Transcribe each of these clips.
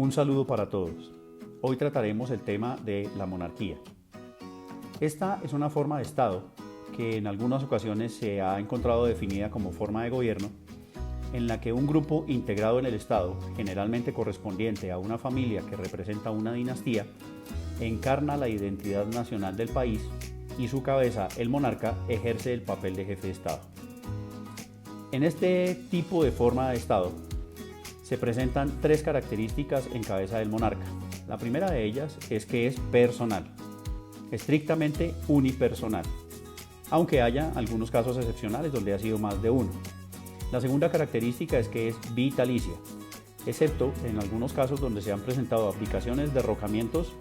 Un saludo para todos. Hoy trataremos el tema de la monarquía. Esta es una forma de Estado que en algunas ocasiones se ha encontrado definida como forma de gobierno en la que un grupo integrado en el Estado, generalmente correspondiente a una familia que representa una dinastía, encarna la identidad nacional del país y su cabeza, el monarca, ejerce el papel de jefe de Estado. En este tipo de forma de Estado se presentan tres características en cabeza del monarca. La primera de ellas es que es personal, estrictamente unipersonal, aunque haya algunos casos excepcionales donde ha sido más de uno. La segunda característica es que es vitalicia, excepto en algunos casos donde se han presentado abdicaciones, derrocamientos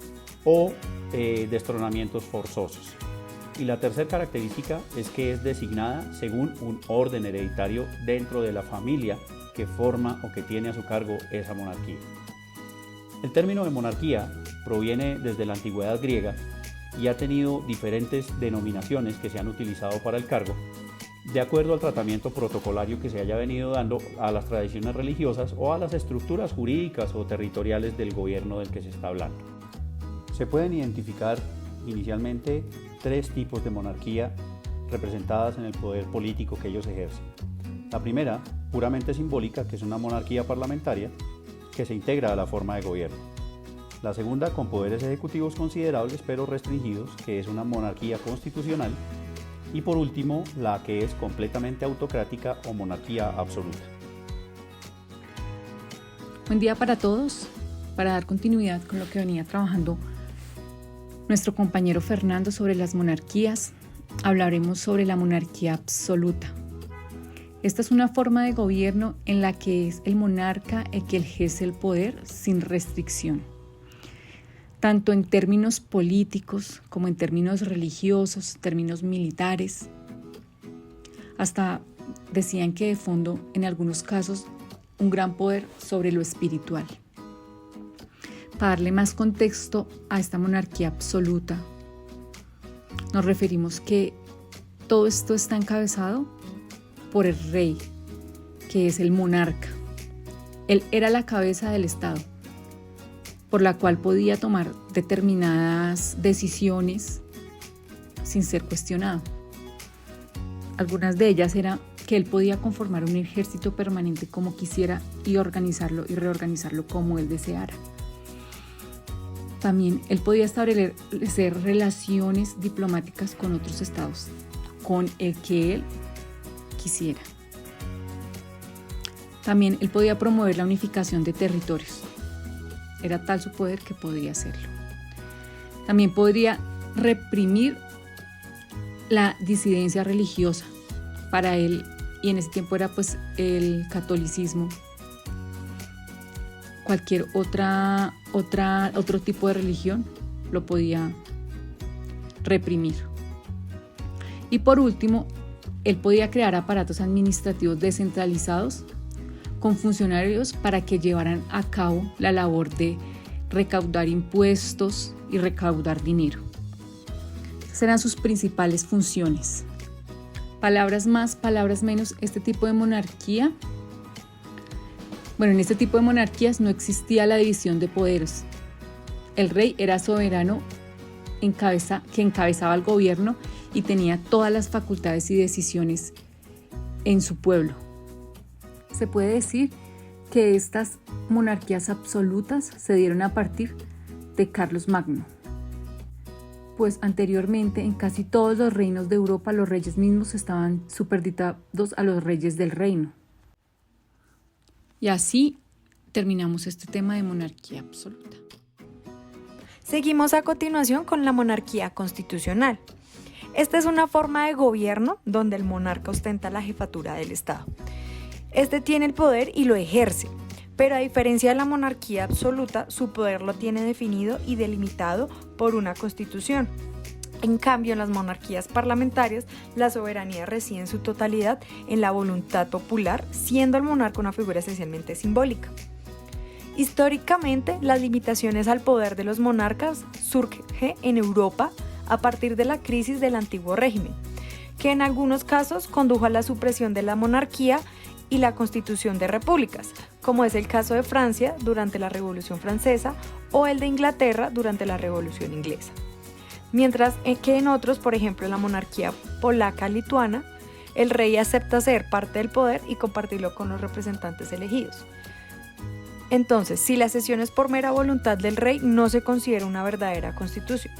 o destronamientos forzosos. Y la tercera característica es que es designada según un orden hereditario dentro de la familia que forma o que tiene a su cargo esa monarquía. El término de monarquía proviene desde la antigüedad griega y ha tenido diferentes denominaciones que se han utilizado para el cargo, de acuerdo al tratamiento protocolario que se haya venido dando a las tradiciones religiosas o a las estructuras jurídicas o territoriales del gobierno del que se está hablando. Se pueden identificar inicialmente tres tipos de monarquía representadas en el poder político que ellos ejercen. La primera, puramente simbólica, que es una monarquía parlamentaria que se integra a la forma de gobierno. La segunda, con poderes ejecutivos considerables pero restringidos, que es una monarquía constitucional. Y por último, la que es completamente autocrática o monarquía absoluta. Buen día para todos. Para dar continuidad con lo que venía trabajando nuestro compañero Fernando sobre las monarquías, hablaremos sobre la monarquía absoluta. Esta es una forma de gobierno en la que es el monarca el que ejerce el poder sin restricción, tanto en términos políticos como en términos religiosos, términos militares. Hasta decían que de fondo, en algunos casos, un gran poder sobre lo espiritual. Para darle más contexto a esta monarquía absoluta, nos referimos que todo esto está encabezado por el rey, que es el monarca. Él era la cabeza del Estado, por la cual podía tomar determinadas decisiones sin ser cuestionado. Algunas de ellas era que él podía conformar un ejército permanente como quisiera y organizarlo y reorganizarlo como él deseara. También él podía establecer relaciones diplomáticas con otros estados, con el que él quisiera. También él podía promover la unificación de territorios. Era tal su poder que podía hacerlo. También podría reprimir la disidencia religiosa. Para él, y en ese tiempo era pues el catolicismo, cualquier otro tipo de religión lo podía reprimir. Y por último, él podía crear aparatos administrativos descentralizados con funcionarios para que llevaran a cabo la labor de recaudar impuestos y recaudar dinero. Esas eran sus principales funciones. Palabras más, palabras menos, este tipo de monarquía. Bueno, en este tipo de monarquías no existía la división de poderes. El rey era soberano que encabezaba el gobierno y tenía todas las facultades y decisiones en su pueblo. Se puede decir que estas monarquías absolutas se dieron a partir de Carlos Magno, pues anteriormente en casi todos los reinos de Europa los reyes mismos estaban supeditados a los reyes del reino. Y así terminamos este tema de monarquía absoluta. Seguimos a continuación con la monarquía constitucional. Esta es una forma de gobierno donde el monarca ostenta la jefatura del Estado. Este tiene el poder y lo ejerce, pero a diferencia de la monarquía absoluta, su poder lo tiene definido y delimitado por una constitución. En cambio, en las monarquías parlamentarias, la soberanía reside en su totalidad en la voluntad popular, siendo el monarca una figura esencialmente simbólica. Históricamente, las limitaciones al poder de los monarcas surgen en Europa a partir de la crisis del antiguo régimen, que en algunos casos condujo a la supresión de la monarquía y la constitución de repúblicas, como es el caso de Francia durante la Revolución Francesa o el de Inglaterra durante la Revolución Inglesa. Mientras que en otros, por ejemplo en la monarquía polaca-lituana, el rey acepta ser parte del poder y compartirlo con los representantes elegidos. Entonces, si la cesión es por mera voluntad del rey, no se considera una verdadera constitución,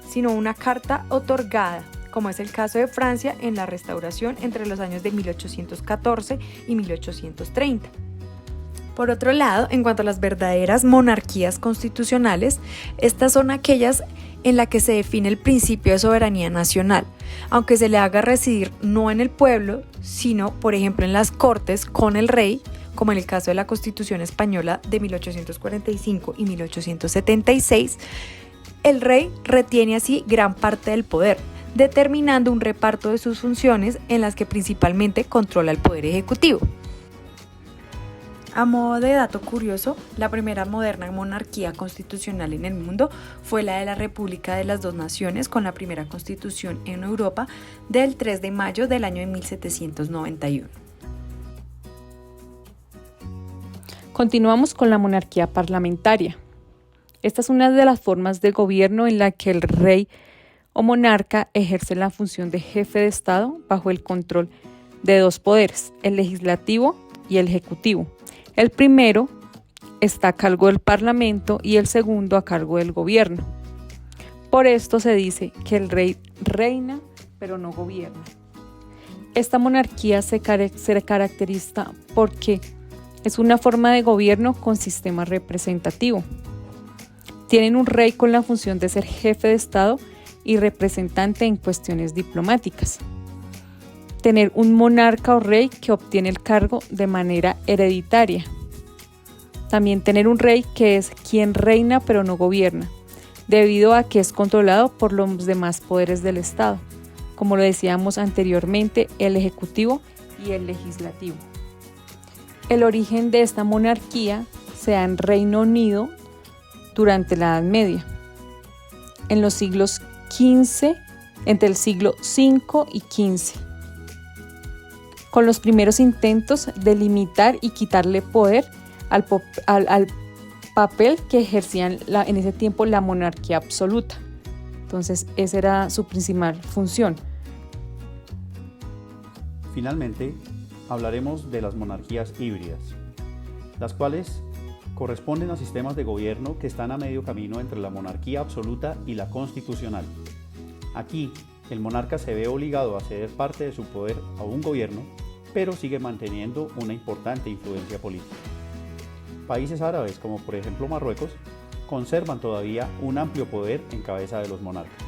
sino una carta otorgada, como es el caso de Francia en la Restauración entre los años de 1814 y 1830. Por otro lado, en cuanto a las verdaderas monarquías constitucionales, estas son aquellas en las que se define el principio de soberanía nacional, aunque se le haga residir no en el pueblo, sino, por ejemplo, en las Cortes con el rey, como en el caso de la Constitución Española de 1845 y 1876, el rey retiene así gran parte del poder, determinando un reparto de sus funciones en las que principalmente controla el poder ejecutivo. A modo de dato curioso, la primera moderna monarquía constitucional en el mundo fue la de la República de las Dos Naciones, con la primera constitución en Europa del 3 de mayo del año de 1791. Continuamos con la monarquía parlamentaria. Esta es una de las formas de gobierno en la que el rey o monarca ejerce la función de jefe de Estado bajo el control de dos poderes, el legislativo y el ejecutivo. El primero está a cargo del Parlamento y el segundo a cargo del gobierno. Por esto se dice que el rey reina, pero no gobierna. Esta monarquía se caracteriza porque es una forma de gobierno con sistema representativo. Tienen un rey con la función de ser jefe de Estado y representante en cuestiones diplomáticas. Tener un monarca o rey que obtiene el cargo de manera hereditaria. También tener un rey que es quien reina pero no gobierna, debido a que es controlado por los demás poderes del Estado, como lo decíamos anteriormente, el ejecutivo y el legislativo. El origen de esta monarquía se da en Reino Unido durante la Edad Media, en los siglos XV, entre el siglo V y XV, con los primeros intentos de limitar y quitarle poder al papel que ejercían en ese tiempo la monarquía absoluta. Entonces, esa era su principal función. Finalmente, hablaremos de las monarquías híbridas, las cuales corresponden a sistemas de gobierno que están a medio camino entre la monarquía absoluta y la constitucional. Aquí, el monarca se ve obligado a ceder parte de su poder a un gobierno, pero sigue manteniendo una importante influencia política. Países árabes, como por ejemplo Marruecos, conservan todavía un amplio poder en cabeza de los monarcas.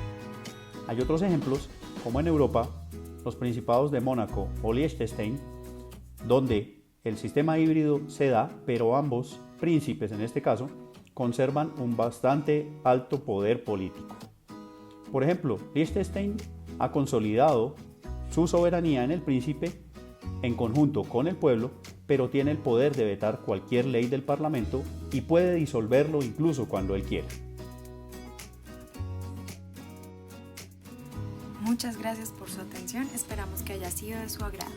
Hay otros ejemplos, como en Europa, los principados de Mónaco o Liechtenstein, donde el sistema híbrido se da, pero ambos príncipes en este caso conservan un bastante alto poder político. Por ejemplo, Liechtenstein ha consolidado su soberanía en el príncipe en conjunto con el pueblo, pero tiene el poder de vetar cualquier ley del Parlamento y puede disolverlo incluso cuando él quiera. Muchas gracias por su atención, esperamos que haya sido de su agrado.